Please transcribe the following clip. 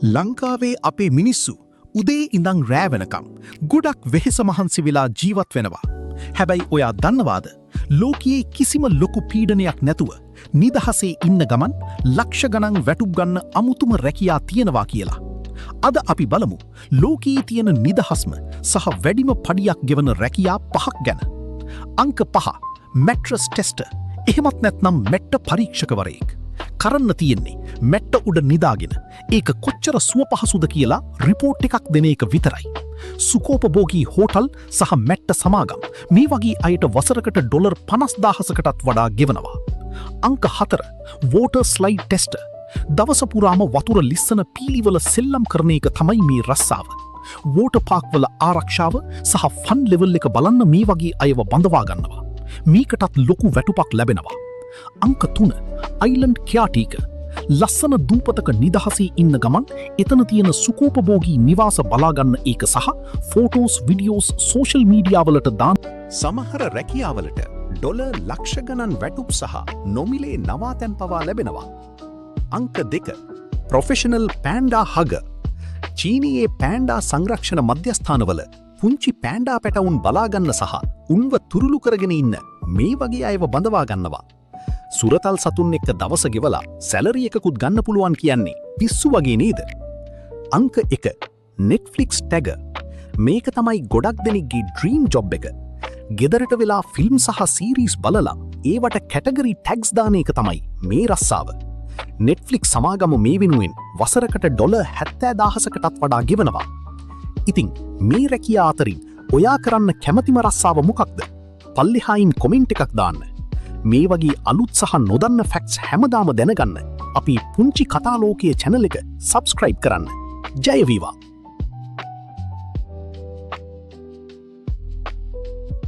ලංකාවේ අපේ මිනිස්සු උදේ ඉඳං රෑ වෙනකම් ගොඩක් වෙහෙස මහන්සි වෙලා ජීවත් වෙනවා. හැබැයි ඔයා දන්නවාද ලෝකයේ කිසිම ලොකු පීඩනයක් නැතුව නිදහසේ ඉන්න ගමන් ලක්ෂ ගණන් වැටුප් ගන්න අමුතුම රැකියා තියෙනවා කියලා. අද අපි බලමු ලෝකයේ තියෙන නිදහස්ම සහ වැඩිම පඩියක් ගෙවන රැකියා 5ක් ගැන. අංක 5 මැට්‍රස් ටෙස්ටර්. එහෙමත් නැත්නම් මැට්ට පරීක්ෂකවරයෙක්. කරන්න තියෙන්නේ මැට්ට උඩ නිදාගෙන ඒක කොච්චර සුව පහසුද කියලා රිපෝට් එකක් දෙන එක විතරයි. සුකෝපභෝගී හෝටල් සහ මැට්ට සමාගම් මේ වගේ අයට වසරකට ඩොලර් 50,000කටත් වඩා ගෙවනවා. අංක 4 වෝටර් ස්ලයිඩ් ටෙස්ටර්. දවස පුරාම වතුර ලිස්සන පීලිවල සෙල්ලම් කරන එක තමයි මේ රස්සාව. වෝටර් පාක් වල ආරක්ෂාව සහ ෆන් ලෙවල් එක බලන්න මේ වගේ අයව බඳවා ගන්නවා. මේකටත් ලොකු වැටුපක් ලැබෙනවා. අංක 3 අයිලන්ඩ් කියාටීක. ලස්සන දූපතක නිදහසේ ඉන්න ගමන් එතන තියෙන සුකෝපභෝගී නිවාස බලාගන්න ඒක සහ ෆෝටෝස් විඩියෝස් සෝෂල් මීඩියා වලට දාන්න. සමහර රැකියාවලට ඩොලර් ලක්ෂ ගණන් වැටුප් සහ නොමිලේ නවාතැන් පවා ලැබෙනවා. අංක 2 ප්‍රොෆෙෂනල් පෑන්ඩා හග. චීනයේ පෑන්ඩා සංරක්ෂණ මධ්‍යස්ථානවල පුංචි පෑන්ඩා පැටවුන් බලාගන්න සහ උන්ව තුරුළු කරගෙන ඉන්න මේ වගේ අයව බඳවා ගන්නවා. සුරතල් සතුන් එක්ක දවස ගෙවලා සැලරි එකකුත් ගන්න පුළුවන් කියන්නේ පිස්සු වගේ නේද? අංක 1 Netflix tagger. මේක තමයි ගොඩක් දෙනෙක්ගේ ඩ්‍රීම් ජොබ් එක. ගෙදරට වෙලා ෆිල්ම් සහ සීරීස් බලලා ඒවට කැටගරි ටැග්ස් දාන එක තමයි මේ රස්සාව. Netflix සමාගම මේ වෙනුවෙන් වසරකට ඩොලර් 70,000කටත් වඩා ගෙවනවා. ඉතින් මේ රැකියා අතරින් ඔයා කරන්න කැමතිම රස්සාව මොකක්ද? පල්ලෙහායින් කොමෙන්ට් එකක් දාන්න. මේ වගේ අලුත් සහ නොදන්න ෆැක්ට්ස් හැමදාම දැනගන්න අපි පුංචි කතා ලෝකයේ channel එක subscribe කරන්න. ජය වේවා.